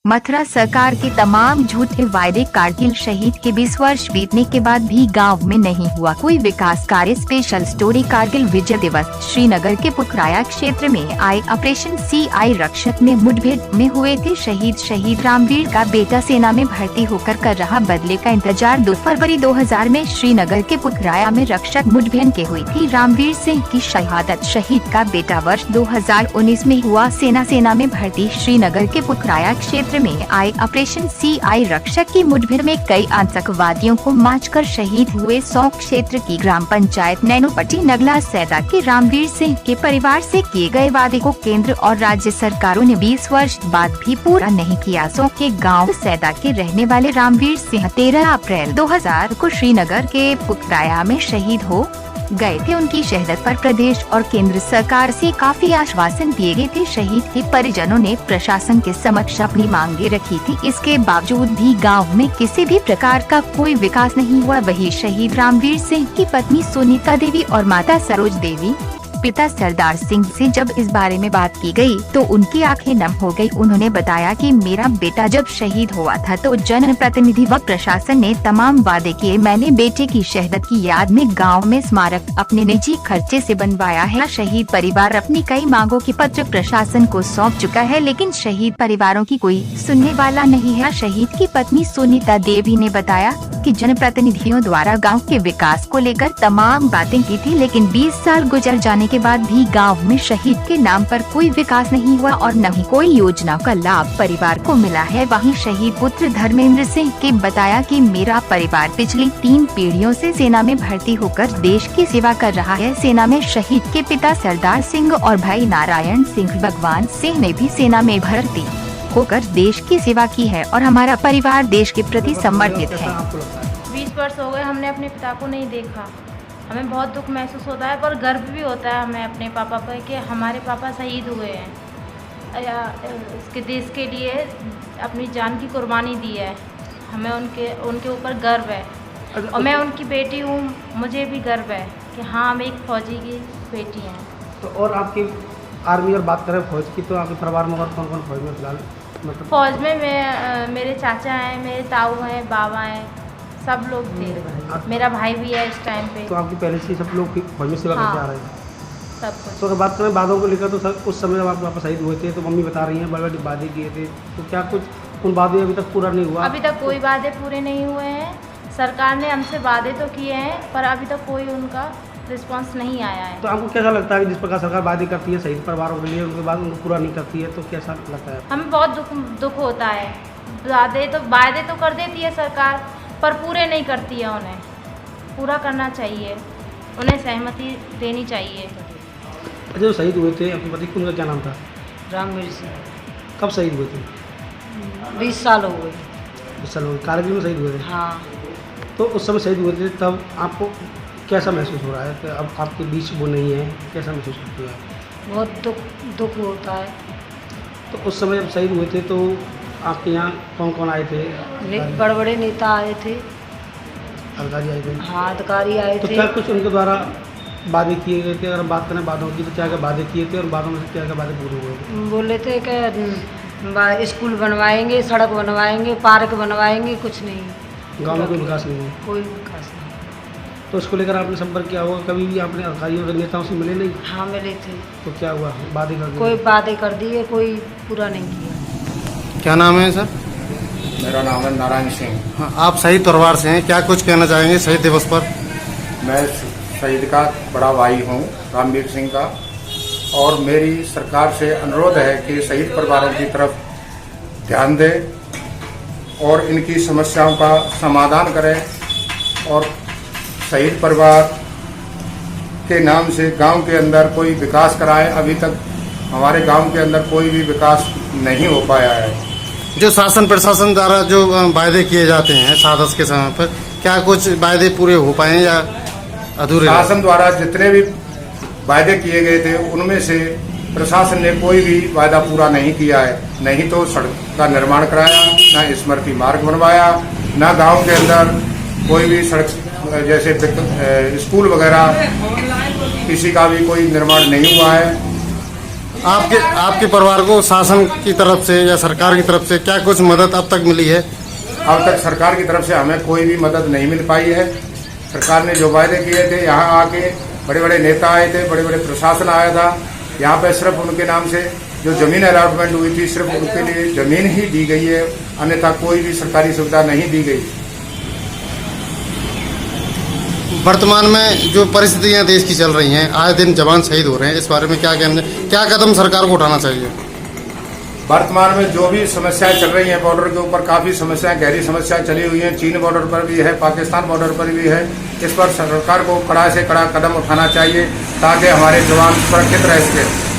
मथुरा सरकार के तमाम झूठे वायदे। कारगिल शहीद के 20 वर्ष बीतने के बाद भी गांव में नहीं हुआ कोई विकास कार्य। स्पेशल स्टोरी कारगिल विजय दिवस। श्रीनगर के पुखराया क्षेत्र में आए ऑपरेशन CI रक्षक में मुठभेड़ में हुए थे शहीद। शहीद रामवीर का बेटा सेना में भर्ती होकर कर रहा बदले का इंतजार। 2 फरवरी 2000 में श्रीनगर के पुखराया में रक्षक मुठभेड़ के हुई थी रामवीर सिंह की शहादत। शहीद का बेटा वर्ष 2019 में हुआ सेना में भर्ती। श्रीनगर के पुखराया क्षेत्र में आए ऑपरेशन CI रक्षक की मुठभेड़ में कई आतंकवादियों को मारकर शहीद हुए। 100 क्षेत्र की ग्राम पंचायत नैनोपट्टी नगला सैदा के रामवीर सिंह के परिवार से किए गए वादे को केंद्र और राज्य सरकारों ने 20 वर्ष बाद भी पूरा नहीं किया। 100 के गांव सैदा के रहने वाले रामवीर सिंह 13 अप्रैल 2000 को श्रीनगर के पुखराया में शहीद हो गए थे। उनकी शहादत पर प्रदेश और केंद्र सरकार से काफी आश्वासन दिए गए थे। शहीद के परिजनों ने प्रशासन के समक्ष अपनी मांगे रखी थी। इसके बावजूद भी गांव में किसी भी प्रकार का कोई विकास नहीं हुआ। वही शहीद रामवीर सिंह की पत्नी सुनीता देवी और माता सरोज देवी, पिता सरदार सिंह से जब इस बारे में बात की गई तो उनकी आंखें नम हो गई। उन्होंने बताया कि मेरा बेटा जब शहीद हुआ था तो जनप्रतिनिधि व प्रशासन ने तमाम वादे किए। मैंने बेटे की शहादत की याद में गांव में स्मारक अपने निजी खर्चे से बनवाया है। शहीद परिवार अपनी कई मांगों के पत्र प्रशासन को सौंप चुका है, लेकिन शहीद परिवारों की कोई सुनने वाला नहीं है। शहीद की पत्नी सुनीता देवी ने बताया कि जनप्रतिनिधियों द्वारा गांव के विकास को लेकर तमाम बातें की थी, लेकिन 20 साल गुजर जाने के बाद भी गांव में शहीद के नाम पर कोई विकास नहीं हुआ और न ही कोई योजना का लाभ परिवार को मिला है। वहीं शहीद पुत्र धर्मेंद्र सिंह के बताया कि मेरा परिवार पिछली 3 पीढ़ियों से सेना में भर्ती होकर देश की सेवा कर रहा है। सेना में शहीद के पिता सरदार सिंह और भाई नारायण सिंह भगवान सिंह ने भी सेना में भर्ती होकर देश की सेवा की है और हमारा परिवार देश के प्रति समर्पित है। 20 वर्ष हो गए हमने अपने पिता को नहीं देखा। हमें बहुत दुख महसूस होता है, पर गर्व भी होता है हमें अपने पापा पर कि हमारे पापा शहीद हुए हैं या इसके देश के लिए अपनी जान की कुर्बानी दी है। हमें उनके ऊपर गर्व है और मैं उनकी बेटी हूँ, मुझे भी गर्व है कि हाँ हम एक फौजी की बेटी हैं। तो और आपकी आर्मी और बात करें फौज की, तो आपके परिवार में और कौन कौन फौज में फिलहाल? मतलब फौज में मेरे चाचा हैं, मेरे ताऊ हैं, बाबा हैं, सब लोग थे। मेरा भाई भी है इस टाइम पे। तो आपकी पहले से सब लोग फौज में सेवा करके आ रहे हैं? सब कुछ। तो अगर बात करें वादों को लेकर, तो सर उस समय जब आप वापस शहीद हुए थे तो मम्मी बता रही हैं बड़े बड़े वादे किए थे, तो क्या कुछ उन वादे अभी तक पूरा नहीं हुआ? अभी तक कोई वादे पूरे नहीं हुए हैं। सरकार ने हमसे वादे तो किए हैं पर अभी तक कोई उनका रिस्पांस नहीं आया है। तो आपको कैसा लगता है कि जिस प्रकार सरकार वादे करती है शहीद परिवारों के लिए, उनके बाद उनको पूरा नहीं करती है, तो कैसा लगता है? हमें बहुत दुख होता है। वादे तो कर देती है सरकार पर पूरे नहीं करती है। उन्हें पूरा करना चाहिए, उन्हें सहमति देनी चाहिए। अच्छा, जो शहीद हुए थे आपके पति, उनका क्या नाम था? रामवीर सिंह। कब शहीद हुए थे? 20 साल हो गए। 20 साल हो गए। कारगिल में शहीद हुए थे? हाँ। तो उस समय शहीद हुए थे, तब आपको कैसा महसूस हो रहा है कि अब आपके बीच वो नहीं है? कैसा महसूस करते हैं? बहुत दुख होता है। तो उस समय जब शहीद हुए थे तो आपके यहाँ कौन कौन आए थे? बड़े बड़े नेता आए थे, अधिकारी आए थे? हाँ अधिकारी आए तो थे। क्या कुछ उनके द्वारा वादे किए गए थे? अगर बात करें वादों की, तो क्या क्या वादे किए थे और वादों में से क्या क्या वादे पूरे हुए थे? बोले थे कि स्कूल बनवाएंगे, सड़क बनवाएंगे, पार्क बनवाएंगे, कुछ नहीं। गाँव में कोई विकास नहीं है? कोई विकास नहीं। तो उसको लेकर आपने संपर्क किया होगा, कभी भी आपने अधिकारियों के नेताओं से मिले नहीं? हाँ मिले थे। तो क्या हुआ? वादे कर दिए? कोई वादे कर दिए, कोई पूरा नहीं किया। क्या नाम है सर? मेरा नाम है नारायण सिंह। हाँ, आप शहीद परिवार से हैं, क्या कुछ कहना चाहेंगे शहीद दिवस पर? मैं शहीद का बड़ा भाई हूँ रामवीर सिंह का, और मेरी सरकार से अनुरोध है कि शहीद परिवारों की तरफ ध्यान दें और इनकी समस्याओं का समाधान करें और शहीद परिवार के नाम से गांव के अंदर कोई विकास कराए। अभी तक हमारे गांव के अंदर कोई भी विकास नहीं हो पाया है। जो शासन प्रशासन द्वारा जो वायदे किए जाते हैं सादस के समय पर, क्या कुछ वायदे पूरे हो पाए हैं या अधूरे? शासन द्वारा जितने भी वायदे किए गए थे उनमें से प्रशासन ने कोई भी वायदा पूरा नहीं किया है। नहीं तो सड़क का निर्माण कराया, न स्मृति मार्ग बनवाया, न गांव के अंदर कोई भी सड़क जैसे स्कूल वगैरह किसी का भी कोई निर्माण नहीं हुआ है। आपके परिवार को शासन की तरफ से या सरकार की तरफ से क्या कुछ मदद अब तक मिली है? अब तक सरकार की तरफ से हमें कोई भी मदद नहीं मिल पाई है। सरकार ने जो वायदे किए थे, यहाँ आके बड़े बड़े नेता आए थे, बड़े बड़े प्रशासन आया था, यहाँ पे सिर्फ उनके नाम से जो जमीन अलॉटमेंट हुई थी सिर्फ उनके लिए जमीन ही दी गई है, अन्यथा कोई भी सरकारी सुविधा नहीं दी गई। वर्तमान में जो परिस्थितियां देश की चल रही हैं, आए दिन जवान शहीद हो रहे हैं, इस बारे में क्या कदम सरकार को उठाना चाहिए? वर्तमान में जो भी समस्याएं चल रही हैं बॉर्डर के ऊपर, काफ़ी समस्याएं, गहरी समस्याएं चली हुई हैं। चीन बॉर्डर पर भी है, पाकिस्तान बॉर्डर पर भी है। इस पर सरकार को कड़ा से कड़ा कदम उठाना चाहिए ताकि हमारे जवान सुरक्षित रह सकें।